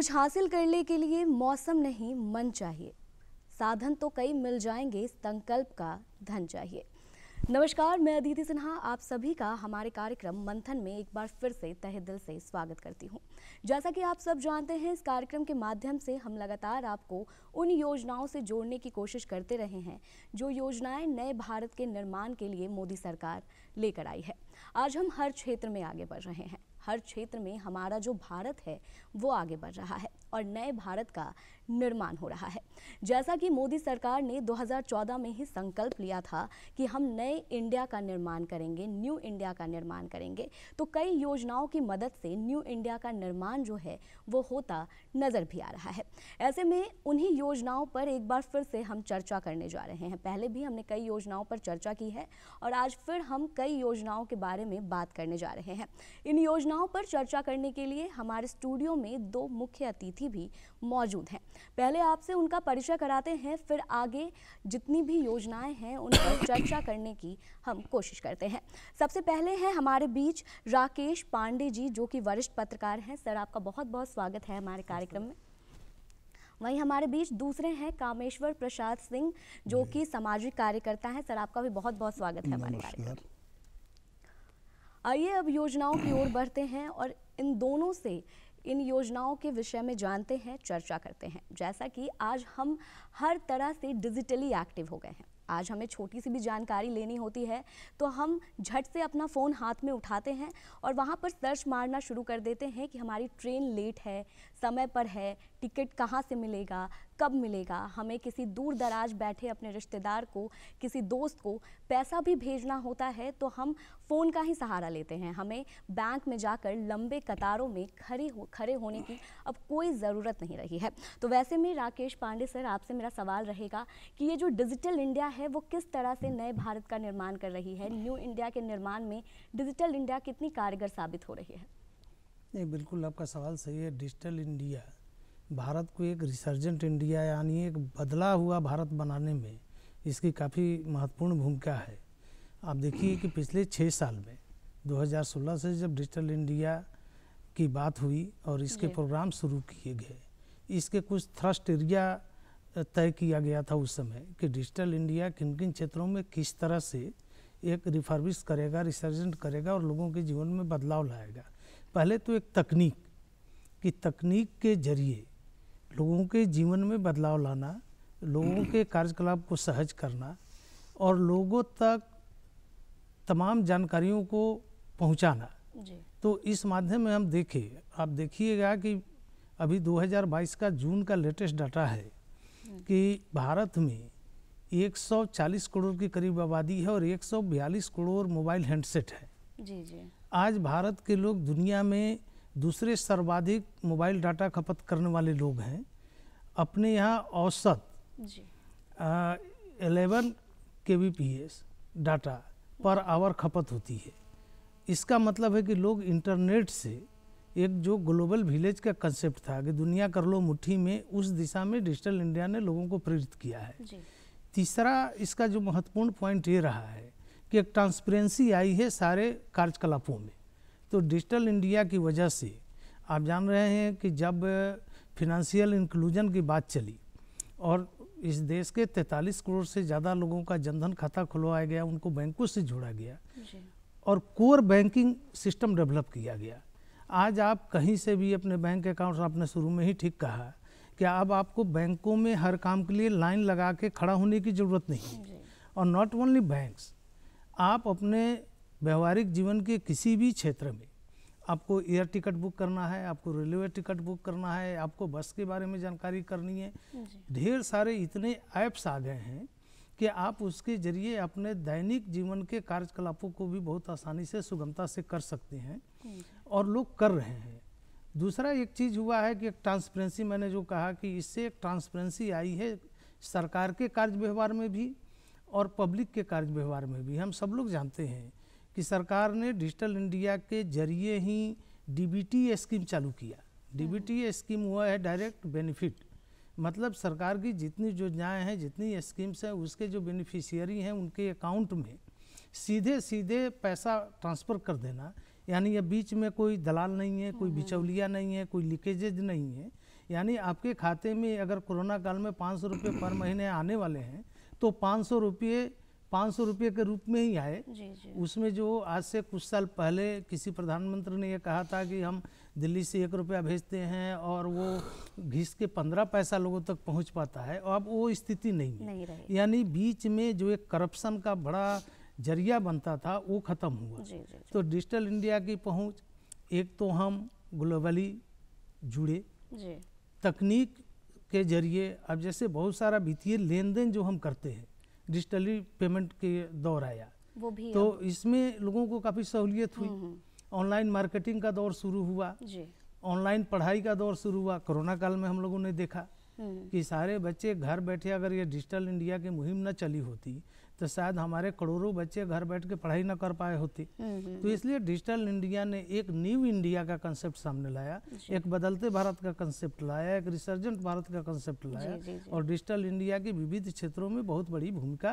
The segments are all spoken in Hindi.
कुछ हासिल करने के लिए मौसम नहीं मन चाहिए, साधन तो कई मिल जाएंगे, संकल्प का धन चाहिए। नमस्कार, मैं अदिति सिन्हा आप सभी का हमारे कार्यक्रम मंथन में एक बार फिर से तहे दिल से स्वागत करती हूं। जैसा कि आप सब जानते हैं, इस कार्यक्रम के माध्यम से हम लगातार आपको उन योजनाओं से जोड़ने की कोशिश करते रहे हैं जो योजनाएं नए भारत के निर्माण के लिए मोदी सरकार लेकर आई है। आज हम हर क्षेत्र में आगे बढ़ रहे हैं, हर क्षेत्र में हमारा जो भारत है वो आगे बढ़ रहा है और नए भारत का निर्माण हो रहा है। जैसा कि मोदी सरकार ने 2014 में ही संकल्प लिया था कि हम नए इंडिया का निर्माण करेंगे, न्यू इंडिया का निर्माण करेंगे, तो कई योजनाओं की मदद से न्यू इंडिया का निर्माण जो है वो होता नजर भी आ रहा है। ऐसे में उन्हीं योजनाओं पर एक बार फिर से हम चर्चा करने जा रहे हैं। पहले भी हमने कई योजनाओं पर चर्चा की है और आज फिर हम कई योजनाओं के बारे में बात करने जा रहे हैं। इन योजनाओं पर चर्चा करने के लिए हमारे स्टूडियो में दो मुख्य अतिथि भी मौजूद हैं। पहले आपसे उनका परिचय कराते हैं, फिर आगे जितनी भी योजनाएं हैं उन पर चर्चा करने की हम कोशिश करते हैं। सबसे पहले हैं हमारे बीच राकेश पांडे जी, जो कि वरिष्ठ पत्रकार हैं। सर, आपका बहुत बहुत स्वागत है हमारे कार्यक्रम में। वहीं हमारे बीच दूसरे हैं कामेश्वर प्रसाद सिंह, जो कि सामाजिक कार्यकर्ता हैं। सर, आपका भी बहुत बहुत स्वागत है हमारे कार्यक्रम में। आइए अब योजनाओं की ओर बढ़ते हैं और इन दोनों से इन योजनाओं के विषय में जानते हैं, चर्चा करते हैं। जैसा कि आज हम हर तरह से डिजिटली एक्टिव हो गए हैं, आज हमें छोटी सी भी जानकारी लेनी होती है तो हम झट से अपना फ़ोन हाथ में उठाते हैं और वहाँ पर सर्च मारना शुरू कर देते हैं कि हमारी ट्रेन लेट है, समय पर है, टिकट कहाँ से मिलेगा, कब मिलेगा। हमें किसी दूर दराज बैठे अपने रिश्तेदार को, किसी दोस्त को पैसा भी भेजना होता है तो हम फ़ोन का ही सहारा लेते हैं। हमें बैंक में जाकर लंबे कतारों में खड़े होने की अब कोई ज़रूरत नहीं रही है। तो वैसे में राकेश पांडे सर, आपसे मेरा सवाल रहेगा कि ये जो डिजिटल इंडिया है वो किस तरह से नए भारत का निर्माण कर रही है? न्यू इंडिया के निर्माण में डिजिटल इंडिया कितनी कारगर साबित हो रही है? नहीं, बिल्कुल आपका सवाल सही है। डिजिटल इंडिया भारत को एक रिसर्जेंट इंडिया यानी एक बदला हुआ भारत बनाने में इसकी काफ़ी महत्वपूर्ण भूमिका है। आप देखिए कि पिछले 6 साल में 2016 से जब डिजिटल इंडिया की बात हुई और इसके प्रोग्राम शुरू किए गए, इसके कुछ थ्रस्ट एरिया तय किया गया था उस समय कि डिजिटल इंडिया किन किन क्षेत्रों में किस तरह से एक रिफर्बिश करेगा, रिसर्जेंट करेगा और लोगों के जीवन में बदलाव लाएगा। पहले तो एक तकनीक के जरिए लोगों के जीवन में बदलाव लाना, लोगों के कार्यकलाप को सहज करना और लोगों तक तमाम जानकारियों को पहुंचाना। तो इस माध्यम में हम आप देखिएगा कि अभी 2022 का जून का लेटेस्ट डाटा है कि भारत में 140 करोड़ की करीब आबादी है और 142 करोड़ मोबाइल हैंडसेट है। जी। आज भारत के लोग दुनिया में दूसरे सर्वाधिक मोबाइल डाटा खपत करने वाले लोग हैं। अपने यहाँ औसत 11 kbps डाटा पर आवर खपत होती है। इसका मतलब है कि लोग इंटरनेट से एक जो ग्लोबल विलेज का कंसेप्ट था कि दुनिया कर लो मुट्ठी में, उस दिशा में डिजिटल इंडिया ने लोगों को प्रेरित किया है। तीसरा इसका जो महत्वपूर्ण पॉइंट ये रहा है कि एक ट्रांसपेरेंसी आई है सारे कार्यकलापों में। तो डिजिटल इंडिया की वजह से आप जान रहे हैं कि जब फिनेंशियल इंक्लूजन की बात चली और इस देश के 43 करोड़ से ज़्यादा लोगों का जनधन खाता खुलवाया गया, उनको बैंकों से जोड़ा गया और कोर बैंकिंग सिस्टम डेवलप किया गया। आज आप कहीं से भी अपने बैंक अकाउंट, आपने शुरू में ही ठीक कहा कि अब आपको बैंकों में हर काम के लिए लाइन लगा के खड़ा होने की ज़रूरत नहीं। और नॉट ओनली बैंक्स, आप अपने व्यवहारिक जीवन के किसी भी क्षेत्र में, आपको एयर टिकट बुक करना है, आपको रेलवे टिकट बुक करना है, आपको बस के बारे में जानकारी करनी है, ढेर सारे इतने ऐप्स आ गए हैं कि आप उसके जरिए अपने दैनिक जीवन के कार्यकलापों को भी बहुत आसानी से, सुगमता से कर सकते हैं और लोग कर रहे हैं। दूसरा एक चीज़ हुआ है कि एक ट्रांसपेरेंसी, मैंने जो कहा कि इससे एक ट्रांसपेरेंसी आई है सरकार के कार्य व्यवहार में भी और पब्लिक के कार्य व्यवहार में भी। हम सब लोग जानते हैं कि सरकार ने डिजिटल इंडिया के जरिए ही डीबीटी स्कीम चालू किया। डीबीटी स्कीम हुआ है डायरेक्ट बेनिफिट, मतलब सरकार की जितनी योजनाएं हैं, जितनी स्कीम्स हैं, उसके जो बेनिफिशियरी हैं उनके अकाउंट में सीधे सीधे पैसा ट्रांसफ़र कर देना। यानी ये बीच में कोई दलाल नहीं है, कोई बिचौलिया नहीं है, कोई लीकेजेज नहीं है। यानी आपके खाते में अगर कोरोना काल में 500 रुपये पर महीने आने वाले हैं तो 500 रुपये के रूप में ही आए। जी जी। उसमें जो आज से कुछ साल पहले किसी प्रधानमंत्री ने ये कहा था कि हम दिल्ली से 1 रुपया भेजते हैं और वो घिस के 15 पैसा लोगों तक पहुंच पाता है, और अब वो स्थिति नहीं है। यानी बीच में जो एक करप्शन का बड़ा जरिया बनता था वो खत्म हुआ। जी जी। तो डिजिटल इंडिया की पहुंच, एक तो हम ग्लोबली जुड़े जी। तकनीक के जरिए अब जैसे बहुत सारा वित्तीय लेन देन जो हम करते हैं डिजिटली पेमेंट के दौर आया, वो भी तो इसमें लोगों को काफ़ी सहूलियत हुई। ऑनलाइन मार्केटिंग का दौर शुरू हुआ, ऑनलाइन पढ़ाई का दौर शुरू हुआ। कोरोना काल में हम लोगों ने देखा कि सारे बच्चे घर बैठे, अगर ये डिजिटल इंडिया की मुहिम न चली होती तो शायद हमारे करोड़ों बच्चे घर बैठ के पढ़ाई न कर पाए होते। तो इसलिए डिजिटल इंडिया ने एक न्यू इंडिया का कंसेप्ट सामने लाया, एक बदलते भारत का कंसेप्ट लाया, एक रिसर्जेंट भारत का कंसेप्ट लाया। और डिजिटल इंडिया की विविध क्षेत्रों में बहुत बड़ी भूमिका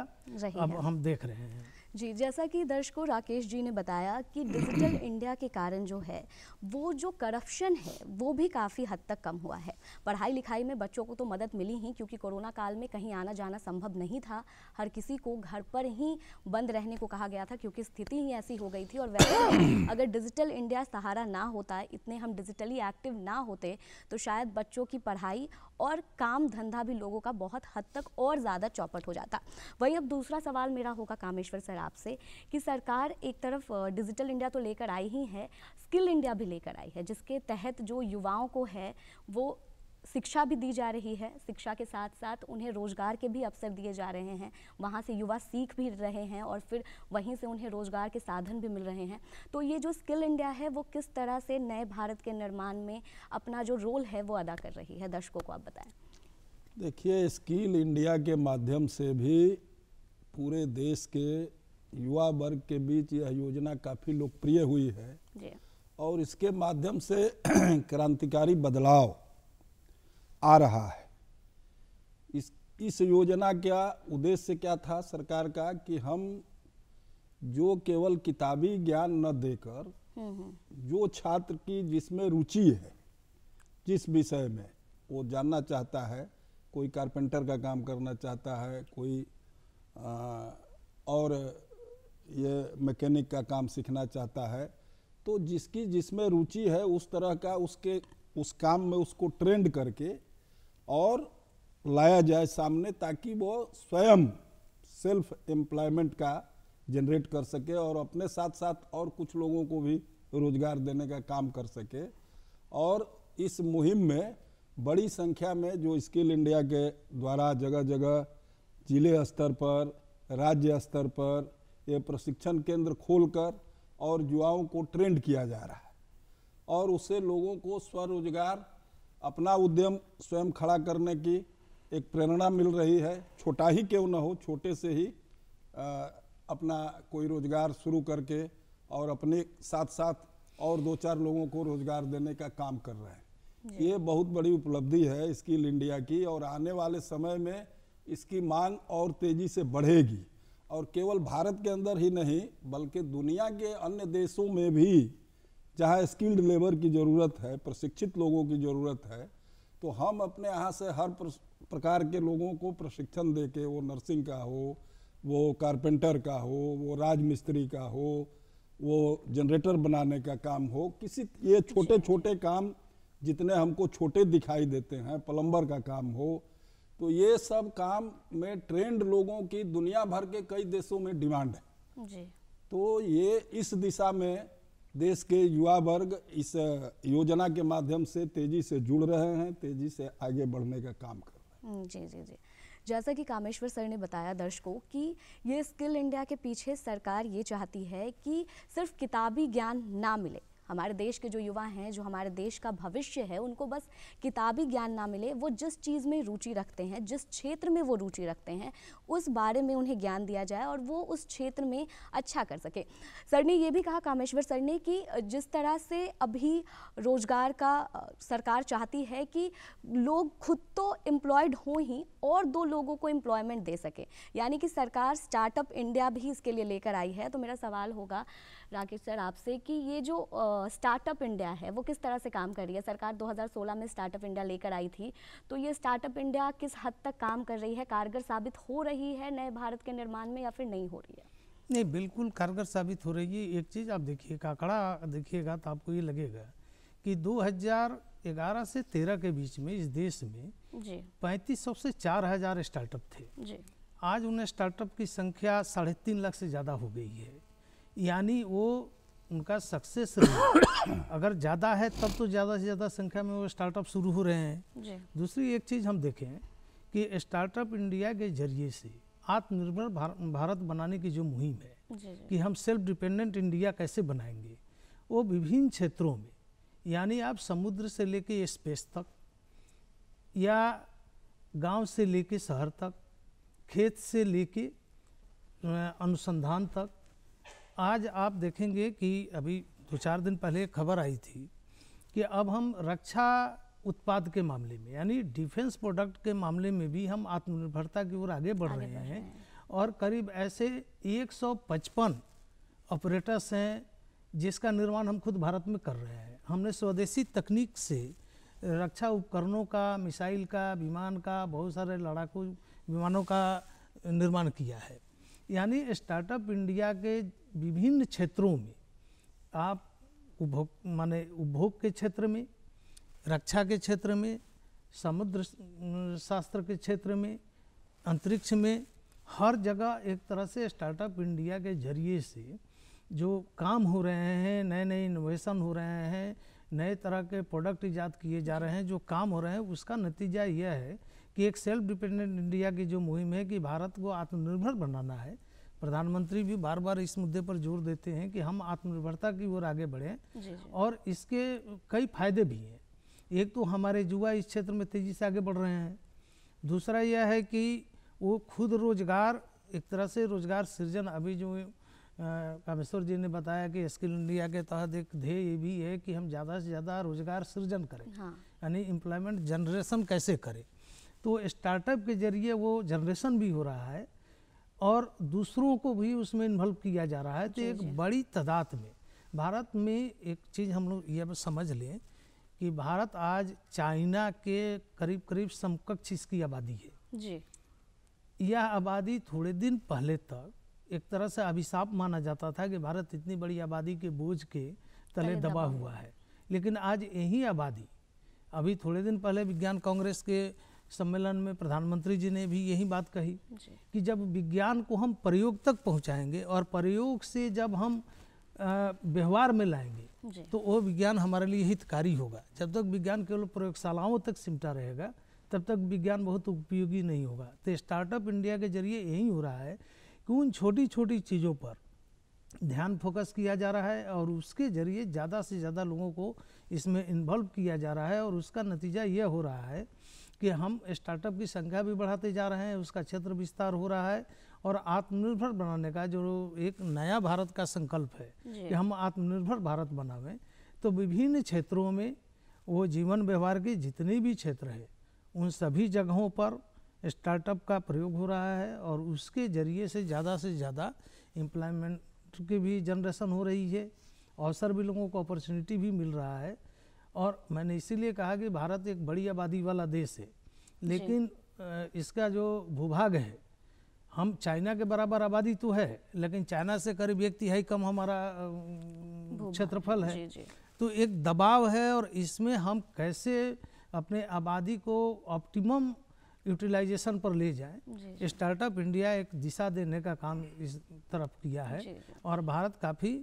अब हम देख रहे हैं। जी, जैसा कि दर्शकों राकेश जी ने बताया कि डिजिटल इंडिया के कारण जो है वो जो करप्शन है वो भी काफ़ी हद तक कम हुआ है। पढ़ाई लिखाई में बच्चों को तो मदद मिली ही, क्योंकि कोरोना काल में कहीं आना जाना संभव नहीं था, हर किसी को घर पर ही बंद रहने को कहा गया था क्योंकि स्थिति ही ऐसी हो गई थी। और वैसे अगर डिजिटल इंडिया सहारा ना होता, इतने हम डिजिटली एक्टिव ना होते, तो शायद बच्चों की पढ़ाई और काम धंधा भी लोगों का बहुत हद तक और ज़्यादा चौपट हो जाता। वही अब दूसरा सवाल मेरा होगा कामेश्वर सर आपसे कि सरकार एक तरफ डिजिटल इंडिया तो लेकर आई ही है, स्किल इंडिया भी लेकर आई है, जिसके तहत जो युवाओं को है वो शिक्षा भी दी जा रही है, शिक्षा के साथ साथ उन्हें रोजगार के भी अवसर दिए जा रहे हैं, वहाँ से युवा सीख भी रहे हैं और फिर वहीं से उन्हें रोजगार के साधन भी मिल रहे हैं। तो ये जो स्किल इंडिया है वो किस तरह से नए भारत के निर्माण में अपना जो रोल है वो अदा कर रही है, दर्शकों को आप बताएं। देखिए, स्किल इंडिया के माध्यम से भी पूरे देश के युवा वर्ग के बीच यह योजना काफ़ी लोकप्रिय हुई है जी। और इसके माध्यम से क्रांतिकारी बदलाव आ रहा है। इस योजना का उद्देश्य क्या था सरकार का कि हम जो केवल किताबी ज्ञान न देकर जो छात्र की जिसमें रुचि है, जिस विषय में वो जानना चाहता है, कोई कारपेंटर का काम करना चाहता है, कोई और ये मैकेनिक का काम सीखना चाहता है, तो जिसकी जिसमें रुचि है उस तरह का उस काम में उसको ट्रेंड करके और लाया जाए सामने, ताकि वो स्वयं सेल्फ एम्प्लॉयमेंट का जनरेट कर सके और अपने साथ साथ और कुछ लोगों को भी रोजगार देने का काम कर सके। और इस मुहिम में बड़ी संख्या में जो स्किल इंडिया के द्वारा जगह जगह जिले स्तर पर, राज्य स्तर पर ये प्रशिक्षण केंद्र खोलकर और युवाओं को ट्रेंड किया जा रहा है और उससे लोगों को स्वरोजगार, अपना उद्यम स्वयं खड़ा करने की एक प्रेरणा मिल रही है। छोटा ही क्यों न हो, छोटे से ही अपना कोई रोजगार शुरू करके और अपने साथ साथ और 2-4 लोगों को रोजगार देने का काम कर रहे हैं। ये बहुत बड़ी उपलब्धि है स्किल इंडिया की और आने वाले समय में इसकी मांग और तेजी से बढ़ेगी और केवल भारत के अंदर ही नहीं बल्कि दुनिया के अन्य देशों में भी जहाँ स्किल्ड लेबर की ज़रूरत है, प्रशिक्षित लोगों की ज़रूरत है, तो हम अपने यहाँ से हर प्रकार के लोगों को प्रशिक्षण देके, वो नर्सिंग का हो, वो कारपेंटर का हो, वो राजमिस्त्री का हो, वो जनरेटर बनाने का काम हो, किसी ये छोटे छोटे काम जितने हमको छोटे दिखाई देते हैं, प्लम्बर का काम हो, तो ये सब काम में ट्रेंड लोगों की दुनिया भर के कई देशों में डिमांड है जी। तो ये इस दिशा में देश के युवा वर्ग इस योजना के माध्यम से तेजी से जुड़ रहे हैं, तेजी से आगे बढ़ने का काम कर रहे हैं। जी जी जी। जैसा कि कामेश्वर सर ने बताया दर्शकों कि ये स्किल इंडिया के पीछे सरकार ये चाहती है कि सिर्फ किताबी ज्ञान ना मिले, हमारे देश के जो युवा हैं, जो हमारे देश का भविष्य है, उनको बस किताबी ज्ञान ना मिले, वो जिस चीज़ में रुचि रखते हैं, जिस क्षेत्र में वो रुचि रखते हैं, उस बारे में उन्हें ज्ञान दिया जाए और वो उस क्षेत्र में अच्छा कर सके। सर ने ये भी कहा, कामेश्वर सर ने, कि जिस तरह से अभी रोजगार का सरकार चाहती है कि लोग खुद तो एम्प्लॉयड हों ही और 2 लोगों को एम्प्लॉयमेंट दे सके, यानी कि सरकार स्टार्टअप इंडिया भी इसके लिए लेकर आई है। तो मेरा सवाल होगा राकेश सर आपसे कि ये जो स्टार्टअप इंडिया है वो किस तरह से काम कर रही है। सरकार 2016 में स्टार्टअप इंडिया लेकर आई थी, तो ये स्टार्टअप इंडिया किस हद तक काम कर रही है, कारगर साबित हो रही है नए भारत के निर्माण में या फिर नहीं हो रही है? नहीं, बिल्कुल कारगर साबित हो रही है। एक चीज़ आप देखिएगा, आंकड़ा देखिएगा तो आपको ये लगेगा कि 2011 से 13 के बीच में इस देश में जी 3500 से 4000 स्टार्टअप थे। जी आज उन स्टार्टअप की संख्या 3.5 लाख से ज़्यादा हो गई है। यानी वो उनका सक्सेस रेट अगर ज़्यादा है तब तो ज़्यादा से ज़्यादा संख्या में वो स्टार्टअप शुरू हो रहे हैं। जी दूसरी एक चीज़ हम देखें कि स्टार्टअप इंडिया के जरिए से आत्मनिर्भर भारत बनाने की जो मुहिम है जी कि हम सेल्फ डिपेंडेंट इंडिया कैसे बनाएंगे, वो विभिन्न क्षेत्रों में, यानी आप समुद्र से लेके स्पेस तक या गांव से लेके शहर तक, खेत से लेके अनुसंधान तक। आज आप देखेंगे कि अभी 2-4 दिन पहले खबर आई थी कि अब हम रक्षा उत्पाद के मामले में यानी डिफेंस प्रोडक्ट के मामले में भी हम आत्मनिर्भरता की ओर आगे बढ़ रहे हैं। और करीब ऐसे 155 ऑपरेटर्स हैं जिसका निर्माण हम खुद भारत में कर रहे हैं। हमने स्वदेशी तकनीक से रक्षा उपकरणों का, मिसाइल का, विमान का, बहुत सारे लड़ाकू विमानों का निर्माण किया है। यानी स्टार्टअप इंडिया के विभिन्न क्षेत्रों में आप उपभोग के क्षेत्र में, रक्षा के क्षेत्र में, समुद्र शास्त्र के क्षेत्र में, अंतरिक्ष में, हर जगह एक तरह से स्टार्टअप इंडिया के जरिए से जो काम हो रहे हैं, नए नए इनोवेशन हो रहे हैं, नए तरह के प्रोडक्ट ईजाद किए जा रहे हैं, जो काम हो रहे हैं, उसका नतीजा यह है कि एक सेल्फ डिपेंडेंट इंडिया की जो मुहिम है कि भारत को आत्मनिर्भर बनाना है। प्रधानमंत्री भी बार बार इस मुद्दे पर जोर देते हैं कि हम आत्मनिर्भरता की ओर आगे बढ़ें। और इसके कई फायदे भी हैं। एक तो हमारे युवा इस क्षेत्र में तेज़ी से आगे बढ़ रहे हैं। दूसरा यह है कि वो खुद रोजगार, एक तरह से रोजगार सृजन, अभी जो कामेश्वर जी ने बताया कि स्किल इंडिया के तहत एक ध्येय ये भी है कि हम ज़्यादा से ज़्यादा रोजगार सृजन करें, यानी एम्प्लॉयमेंट जनरेशन कैसे करें। तो स्टार्टअप के जरिए वो जनरेशन भी हो रहा है और दूसरों को भी उसमें इन्वॉल्व किया जा रहा है। तो एक बड़ी तादाद में भारत में एक चीज़ हम लोग ये समझ लें कि भारत आज चाइना के करीब करीब समकक्ष इसकी आबादी है जी। यह आबादी थोड़े दिन पहले तक एक तरह से अभिशाप माना जाता था कि भारत इतनी बड़ी आबादी के बोझ के तले दबा हुआ है। लेकिन आज यही आबादी, अभी थोड़े दिन पहले विज्ञान कांग्रेस के सम्मेलन में प्रधानमंत्री जी ने भी यही बात कही कि जब विज्ञान को हम प्रयोग तक पहुंचाएंगे और प्रयोग से जब हम व्यवहार में लाएंगे तो वो विज्ञान हमारे लिए हितकारी होगा। जब तक विज्ञान केवल प्रयोगशालाओं तक सिमटा रहेगा तब तक विज्ञान बहुत उपयोगी नहीं होगा। तो स्टार्टअप इंडिया के जरिए यही हो रहा है कि उन छोटी छोटी चीज़ों पर ध्यान फोकस किया जा रहा है और उसके जरिए ज़्यादा से ज़्यादा लोगों को इसमें इन्वॉल्व किया जा रहा है। और उसका नतीजा यह हो रहा है कि हम स्टार्टअप की संख्या भी बढ़ाते जा रहे हैं, उसका क्षेत्र विस्तार हो रहा है और आत्मनिर्भर बनाने का जो एक नया भारत का संकल्प है कि हम आत्मनिर्भर भारत बनावें, तो विभिन्न क्षेत्रों में वो जीवन व्यवहार के जितने भी क्षेत्र है उन सभी जगहों पर स्टार्टअप का प्रयोग हो रहा है और उसके जरिए से ज़्यादा एम्प्लॉयमेंट की भी जनरेशन हो रही है, अवसर भी, लोगों को अपॉर्चुनिटी भी मिल रहा है। और मैंने इसीलिए कहा कि भारत एक बड़ी आबादी वाला देश है, लेकिन इसका जो भूभाग है, हम चाइना के बराबर आबादी तो है लेकिन चाइना से करीब 1/3 कम हमारा क्षेत्रफल है। तो एक दबाव है और इसमें हम कैसे अपने आबादी को ऑप्टिमम यूटिलाइजेशन पर ले जाएं। स्टार्टअप इंडिया एक दिशा देने का काम इस तरफ किया है और भारत काफ़ी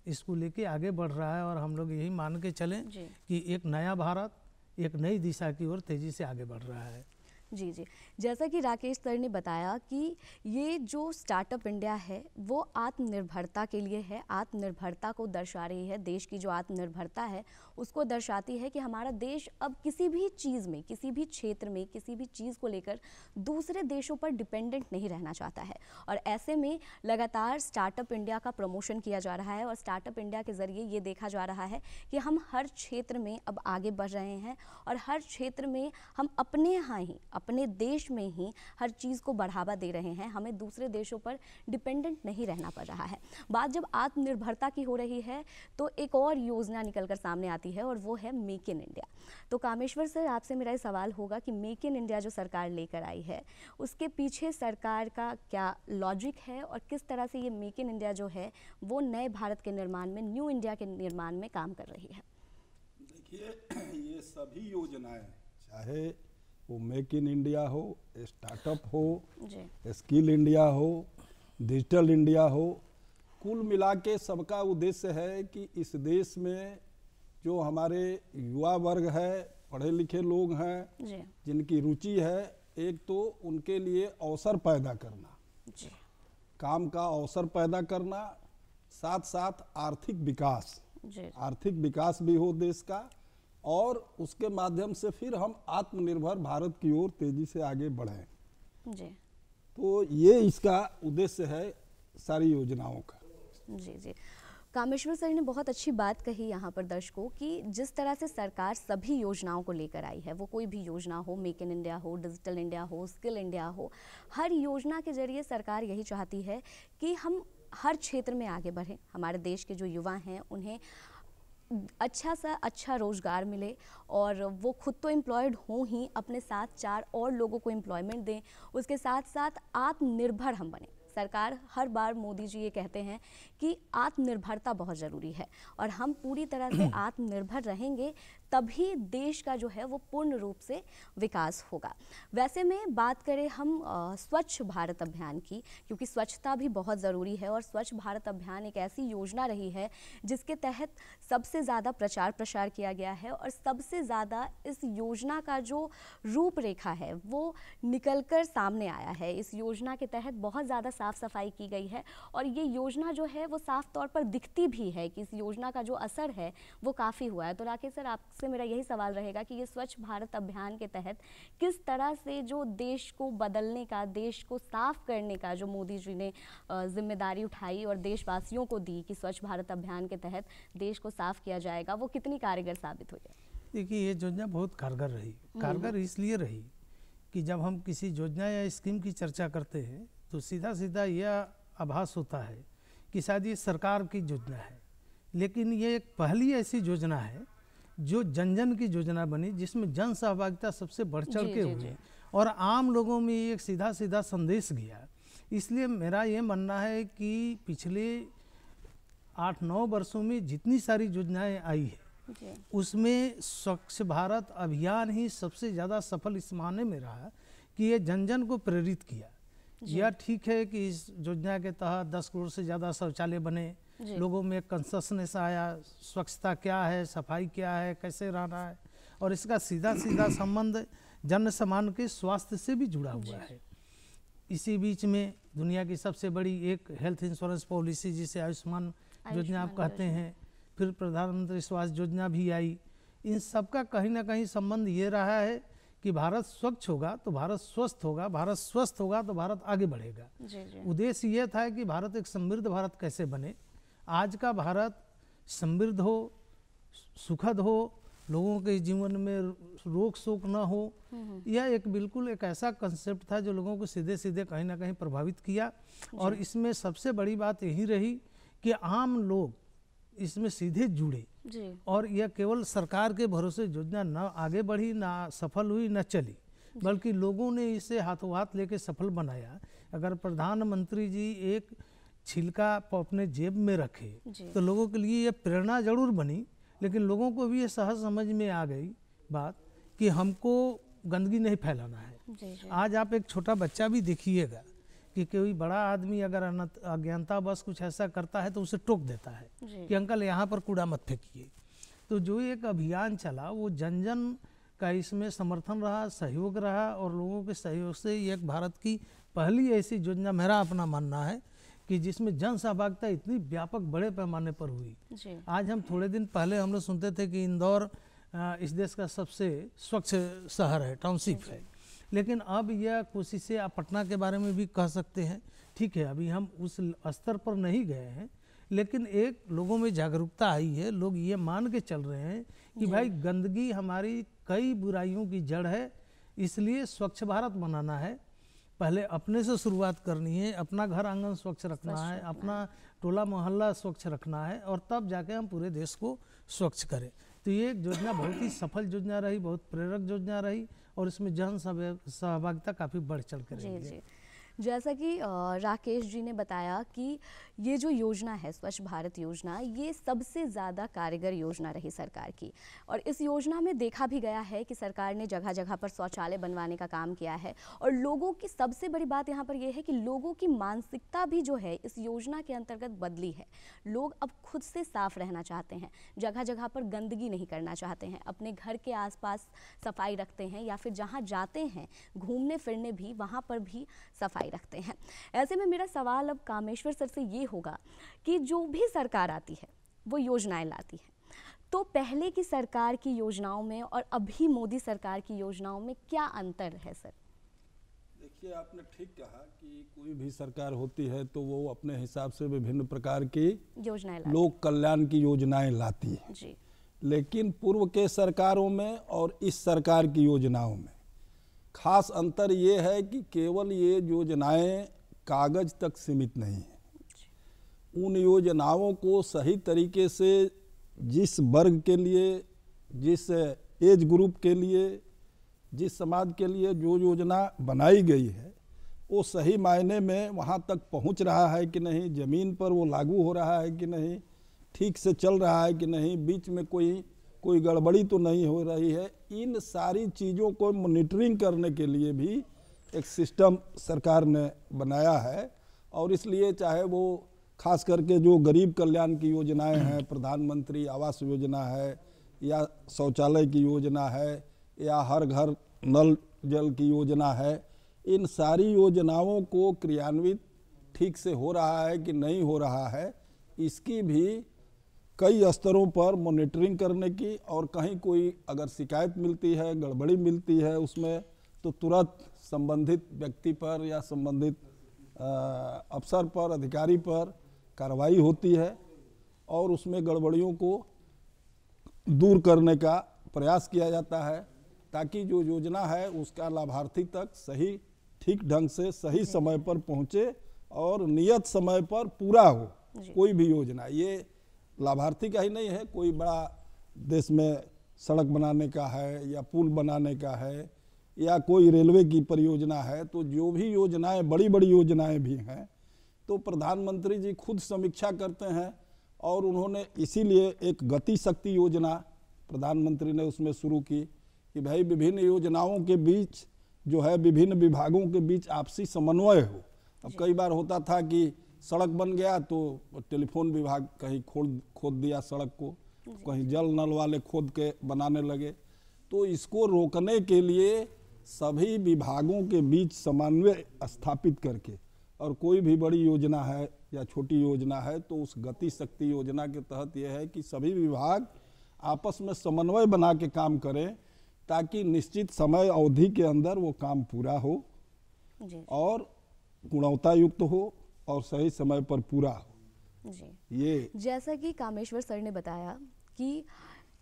इसको लेके आगे बढ़ रहा है और हम लोग यही मान के चलें कि एक नया भारत एक नई दिशा की ओर तेज़ी से आगे बढ़ रहा है। जी जी, जैसा कि राकेश सर ने बताया कि ये जो स्टार्टअप इंडिया है वो आत्मनिर्भरता के लिए है, आत्मनिर्भरता को दर्शा रही है। देश की जो आत्मनिर्भरता है उसको दर्शाती है कि हमारा देश अब किसी भी चीज़ में, किसी भी क्षेत्र में, किसी भी चीज़ को लेकर दूसरे देशों पर डिपेंडेंट नहीं रहना चाहता है। और ऐसे में लगातार स्टार्टअप इंडिया का प्रमोशन किया जा रहा है और स्टार्टअप इंडिया के ज़रिए ये देखा जा रहा है कि हम हर क्षेत्र में अब आगे बढ़ रहे हैं और हर क्षेत्र में हम अपने यहाँ ही अपने देश में ही हर चीज़ को बढ़ावा दे रहे हैं, हमें दूसरे देशों पर डिपेंडेंट नहीं रहना पड़ रहा है। बात जब आत्मनिर्भरता की हो रही है तो एक और योजना निकलकर सामने आती है और वो है मेक इन इंडिया। तो कामेश्वर सर, आपसे मेरा ये सवाल होगा कि मेक इन इंडिया जो सरकार लेकर आई है उसके पीछे सरकार का क्या लॉजिक है और किस तरह से ये मेक इन इंडिया जो है वो नए भारत के निर्माण में, न्यू इंडिया के निर्माण में काम कर रही है? देखिए, ये सभी योजनाएं, चाहे वो मेक इन इंडिया हो, स्टार्टअप हो, स्किल इंडिया हो, डिजिटल इंडिया हो, कुल मिला के सबका उद्देश्य है कि इस देश में जो हमारे युवा वर्ग है, पढ़े लिखे लोग हैं, जिनकी रुचि है, एक तो उनके लिए अवसर पैदा करना, काम का अवसर पैदा करना, साथ साथ आर्थिक विकास भी हो देश का, और उसके माध्यम से फिर हम आत्मनिर्भर भारत की ओर तेजी से आगे बढ़ें। तो ये इसका उद्देश्य है सारी योजनाओं का। जी। कामेश्वर सर ने बहुत अच्छी बात कही यहाँ पर दर्शकों कि जिस तरह से सरकार सभी योजनाओं को लेकर आई है, वो कोई भी योजना हो, मेक इन इंडिया हो, डिजिटल इंडिया हो, स्किल इंडिया हो, हर योजना के जरिए सरकार यही चाहती है कि हम हर क्षेत्र में आगे बढ़ें, हमारे देश के जो युवा हैं उन्हें अच्छा सा अच्छा रोज़गार मिले और वो खुद तो एम्प्लॉयड हों ही, अपने साथ 4 और लोगों को एम्प्लॉयमेंट दें, उसके साथ साथ आत्मनिर्भर हम बने। सरकार हर बार, मोदी जी ये कहते हैं कि आत्मनिर्भरता बहुत ज़रूरी है और हम पूरी तरह से आत्मनिर्भर रहेंगे तभी देश का जो है वो पूर्ण रूप से विकास होगा। वैसे में बात करें हम स्वच्छ भारत अभियान की, क्योंकि स्वच्छता भी बहुत ज़रूरी है और स्वच्छ भारत अभियान एक ऐसी योजना रही है जिसके तहत सबसे ज़्यादा प्रचार प्रसार किया गया है और सबसे ज़्यादा इस योजना का जो रूपरेखा है वो निकलकर सामने आया है। इस योजना के तहत बहुत ज़्यादा साफ़ सफाई की गई है और ये योजना जो है वो साफ तौर पर दिखती भी है कि इस योजना का जो असर है वो काफ़ी हुआ है। तो राकेश सर, आपसे मेरा यही सवाल रहेगा कि ये स्वच्छ भारत अभियान के तहत किस तरह से जो देश को बदलने का, देश को साफ करने का जो मोदी जी ने जिम्मेदारी उठाई और देशवासियों को दी कि स्वच्छ भारत अभियान के तहत देश को साफ किया जाएगा, वो कितनी कारगर साबित हुई है? देखिए, ये योजना बहुत कारगर रही। कारगर इसलिए रही कि जब हम किसी योजना या स्कीम की चर्चा करते हैं तो सीधा सीधा यह आभास होता है कि शायद ये सरकार की योजना है, लेकिन ये एक पहली ऐसी योजना है जो जन जन की योजना बनी, जिसमें जन सहभागिता सबसे बढ़ चढ़ के हुई और आम लोगों में एक सीधा सीधा संदेश गया। इसलिए मेरा ये मानना है कि पिछले 8-9 वर्षों में जितनी सारी योजनाएं आई है उसमें स्वच्छ भारत अभियान ही सबसे ज़्यादा सफल इस मायने में रहा कि ये जन जन को प्रेरित किया। यह ठीक है कि इस योजना के तहत 10 करोड़ से ज़्यादा शौचालय बने, लोगों में कॉन्शसनेस आया, स्वच्छता क्या है, सफाई क्या है, कैसे रहना है, और इसका सीधा सीधा संबंध जन सामान्य के स्वास्थ्य से भी जुड़ा हुआ है। इसी बीच में दुनिया की सबसे बड़ी एक हेल्थ इंश्योरेंस पॉलिसी जिसे आयुष्मान योजना आप कहते हैं, फिर प्रधानमंत्री स्वास्थ्य योजना भी आई। इन सब का कहीं ना कहीं संबंध ये रहा है कि भारत स्वच्छ होगा तो भारत स्वस्थ होगा, भारत स्वस्थ होगा तो भारत आगे बढ़ेगा। उद्देश्य ये था कि भारत एक समृद्ध भारत कैसे बने, आज का भारत समृद्ध हो, सुखद हो, लोगों के जीवन में रोक शोक ना हो। यह एक बिल्कुल एक ऐसा कंसेप्ट था जो लोगों को सीधे सीधे कहीं ना कहीं प्रभावित किया और इसमें सबसे बड़ी बात यही रही कि आम लोग इसमें सीधे जुड़े और यह केवल सरकार के भरोसे योजना न आगे बढ़ी, ना सफल हुई, न चली, बल्कि लोगों ने इसे हाथों हाथ लेके सफल बनाया। अगर प्रधानमंत्री जी एक छिलका अपने जेब में रखे तो लोगों के लिए यह प्रेरणा जरूर बनी, लेकिन लोगों को भी ये सहज समझ में आ गई बात कि हमको गंदगी नहीं फैलाना है। आज आप एक छोटा बच्चा भी देखिएगा कि कोई बड़ा आदमी अगर अज्ञानता बस कुछ ऐसा करता है तो उसे टोक देता है कि अंकल यहाँ पर कूड़ा मत फेंकिए। तो जो एक अभियान चला वो जन जन का इसमें समर्थन रहा, सहयोग रहा और लोगों के सहयोग से एक भारत की पहली ऐसी योजना, मेरा अपना मानना है, कि जिसमें जन सहभागिता इतनी व्यापक बड़े पैमाने पर हुई। आज हम थोड़े दिन पहले हम लोग सुनते थे कि इंदौर इस देश का सबसे स्वच्छ शहर है, टाउनशिप है, लेकिन अब यह कोशिशें आप पटना के बारे में भी कह सकते हैं। ठीक है, अभी हम उस स्तर पर नहीं गए हैं, लेकिन एक लोगों में जागरूकता आई है, लोग ये मान के चल रहे हैं कि भाई गंदगी हमारी कई बुराइयों की जड़ है, इसलिए स्वच्छ भारत बनाना है, पहले अपने से शुरुआत करनी है, अपना घर आंगन स्वच्छ रखना है, अपना टोला मोहल्ला स्वच्छ रखना है, और तब जाके हम पूरे देश को स्वच्छ करें। तो ये योजना बहुत ही सफल योजना रही, बहुत प्रेरक योजना रही, और इसमें जन सहभागिता काफ़ी बढ़ चढ़ कर रही है। जैसा कि राकेश जी ने बताया कि ये जो योजना है स्वच्छ भारत योजना, ये सबसे ज़्यादा कारगर योजना रही सरकार की, और इस योजना में देखा भी गया है कि सरकार ने जगह जगह पर शौचालय बनवाने का काम किया है। और लोगों की सबसे बड़ी बात यहाँ पर यह है कि लोगों की मानसिकता भी जो है इस योजना के अंतर्गत बदली है। लोग अब खुद से साफ रहना चाहते हैं, जगह जगह पर गंदगी नहीं करना चाहते हैं, अपने घर के आसपास सफाई रखते हैं, या फिर जहाँ जाते हैं घूमने फिरने भी वहाँ पर भी सफाई रखते हैं। ऐसे में मेरा सवाल अब कामेश्वर सर से ये होगा कि जो भी सरकार आती है वो योजनाएं लाती है, तो पहले की सरकार की योजनाओं में और अभी मोदी सरकार की योजनाओं में क्या अंतर है सर? देखिए, आपने ठीक कहा कि कोई भी सरकार होती है तो वो अपने हिसाब से विभिन्न प्रकार की योजनाएं लोक कल्याण की योजनाएं लाती है जी। लेकिन पूर्व के सरकारों में और इस सरकार की योजनाओं में खास अंतर ये है कि केवल ये योजनाएं कागज तक सीमित नहीं है। उन योजनाओं को सही तरीके से जिस वर्ग के लिए, जिस एज ग्रुप के लिए, जिस समाज के लिए जो योजना बनाई गई है वो सही मायने में वहाँ तक पहुँच रहा है कि नहीं, ज़मीन पर वो लागू हो रहा है कि नहीं, ठीक से चल रहा है कि नहीं, बीच में कोई गड़बड़ी तो नहीं हो रही है। इन सारी चीज़ों को मॉनिटरिंग करने के लिए भी एक सिस्टम सरकार ने बनाया है। और इसलिए चाहे वो खास करके जो गरीब कल्याण की योजनाएं हैं, प्रधानमंत्री आवास योजना है, या शौचालय की योजना है, या हर घर नल जल की योजना है, इन सारी योजनाओं को क्रियान्वित ठीक से हो रहा है कि नहीं हो रहा है, इसकी भी कई स्तरों पर मॉनिटरिंग करने की, और कहीं कोई अगर शिकायत मिलती है, गड़बड़ी मिलती है उसमें, तो तुरंत संबंधित व्यक्ति पर या संबंधित अफसर पर, अधिकारी पर कार्रवाई होती है और उसमें गड़बड़ियों को दूर करने का प्रयास किया जाता है, ताकि जो योजना है उसका लाभार्थी तक सही ठीक ढंग से सही समय पर पहुँचे और नियत समय पर पूरा हो। कोई भी योजना ये लाभार्थी का ही नहीं है, कोई बड़ा देश में सड़क बनाने का है या पुल बनाने का है या कोई रेलवे की परियोजना है, तो जो भी योजनाएं, बड़ी बड़ी योजनाएं भी हैं, तो प्रधानमंत्री जी खुद समीक्षा करते हैं। और उन्होंने इसीलिए एक गति शक्ति योजना प्रधानमंत्री ने उसमें शुरू की कि भाई विभिन्न योजनाओं के बीच जो है, विभिन्न विभागों के बीच आपसी समन्वय हो। अब कई बार होता था कि सड़क बन गया तो टेलीफोन विभाग कहीं खोद दिया सड़क को, कहीं जल नल वाले खोद के बनाने लगे। तो इसको रोकने के लिए सभी विभागों के बीच समन्वय स्थापित करके, और कोई भी बड़ी योजना है या छोटी योजना है तो उस गति शक्ति योजना के तहत यह है कि सभी विभाग आपस में समन्वय बना के काम करें, ताकि निश्चित समय अवधि के अंदर वो काम पूरा हो और गुणवत्ता युक्त हो और सही समय पर पूरा हो। ये जैसा कि कामेश्वर सर ने बताया कि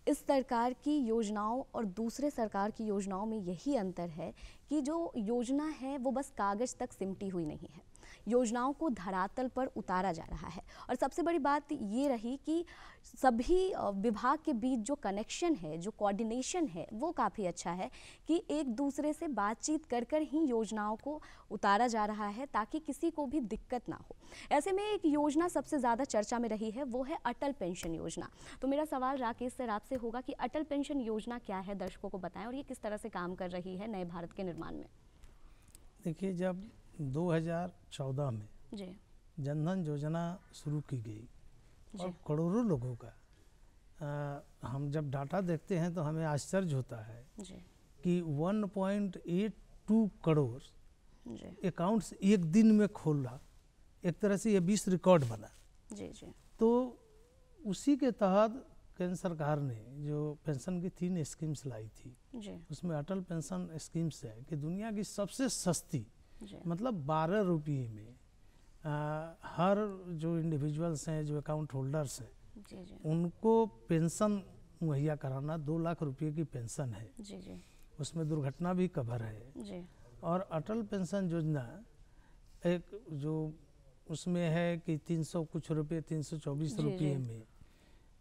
इस सरकार की योजनाओं और दूसरे सरकार की योजनाओं में यही अंतर है कि जो योजना है वो बस कागज तक सिमटी हुई नहीं है, योजनाओं को धरातल पर उतारा जा रहा है। और सबसे बड़ी बात ये रही कि सभी विभाग के बीच जो कनेक्शन है, जो कोऑर्डिनेशन है, वो काफ़ी अच्छा है कि एक दूसरे से बातचीत कर कर ही योजनाओं को उतारा जा रहा है, ताकि किसी को भी दिक्कत ना हो। ऐसे में एक योजना सबसे ज़्यादा चर्चा में रही है, वो है अटल पेंशन योजना। तो मेरा सवाल राकेश सर आपसे होगा कि अटल पेंशन योजना क्या है, दर्शकों को बताएं, और ये किस तरह से काम कर रही है नए भारत के निर्माण में। देखिए, जब 2014 में जनधन योजना शुरू की गई और करोड़ों लोगों का हम जब डाटा देखते हैं तो हमें आश्चर्य होता है कि 1.82 करोड़ अकाउंट्स एक दिन में खोला। एक तरह से ये विश्व रिकॉर्ड बना। तो उसी के तहत केंद्र सरकार ने जो पेंशन की 3 स्कीम्स लाई थी, उसमें अटल पेंशन स्कीम्स है कि दुनिया की सबसे सस्ती, मतलब 12 रुपये में हर जो इंडिविजुअल्स हैं, जो अकाउंट होल्डर्स हैं, उनको पेंशन मुहैया कराना। 2 लाख रुपये की पेंशन है। उसमें दुर्घटना भी कवर है। जी। और अटल पेंशन योजना एक जो उसमें है कि 300 कुछ रुपये, 324 जी, रुपये जी। में,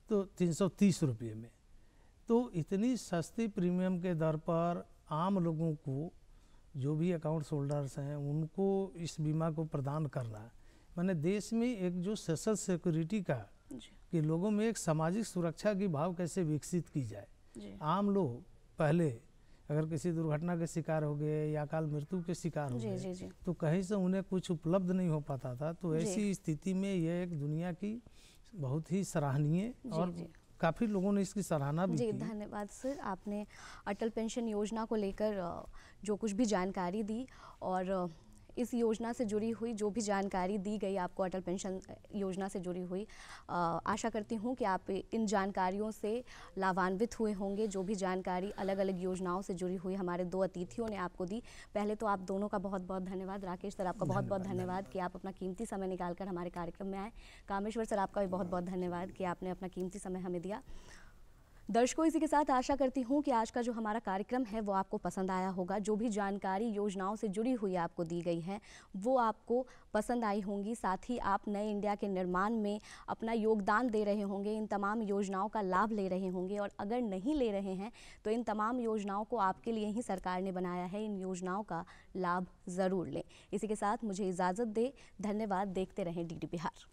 तो 330 रुपये में, तो इतनी सस्ती प्रीमियम के दर पर आम लोगों को, जो भी अकाउंट्स होल्डर्स हैं, उनको इस बीमा को प्रदान करना, माने देश में एक जो सोशल सिक्योरिटी का, जी। कि लोगों में एक सामाजिक सुरक्षा की भाव कैसे विकसित की जाए। जी। आम लोग पहले अगर किसी दुर्घटना के शिकार हो गए या अकाल मृत्यु के शिकार हो जी, गए, जी, जी। तो कहीं से उन्हें कुछ उपलब्ध नहीं हो पाता था। तो जी। ऐसी स्थिति में यह एक दुनिया की बहुत ही सराहनीय और जी। काफ़ी लोगों ने इसकी सराहना भी जी, की। धन्यवाद सर, आपने अटल पेंशन योजना को लेकर जो कुछ भी जानकारी दी, और इस योजना से जुड़ी हुई जो भी जानकारी दी गई आपको अटल पेंशन योजना से जुड़ी हुई, आशा करती हूँ कि आप इन जानकारियों से लाभान्वित हुए होंगे। जो भी जानकारी अलग अलग योजनाओं से जुड़ी हुई हमारे दो अतिथियों ने आपको दी, पहले तो आप दोनों का बहुत बहुत धन्यवाद। राकेश सर, आपका बहुत बहुत धन्यवाद कि आप अपना कीमती समय निकालकर हमारे कार्यक्रम में आए। कामेश्वर सर, आपका भी बहुत बहुत धन्यवाद कि आपने अपना कीमती समय हमें दिया। दर्शकों, इसी के साथ आशा करती हूँ कि आज का जो हमारा कार्यक्रम है वो आपको पसंद आया होगा। जो भी जानकारी योजनाओं से जुड़ी हुई आपको दी गई है वो आपको पसंद आई होंगी। साथ ही आप नए इंडिया के निर्माण में अपना योगदान दे रहे होंगे, इन तमाम योजनाओं का लाभ ले रहे होंगे। और अगर नहीं ले रहे हैं तो इन तमाम योजनाओं को आपके लिए ही सरकार ने बनाया है, इन योजनाओं का लाभ ज़रूर लें। इसी के साथ मुझे इजाज़त दें। धन्यवाद। देखते रहें DD बिहार।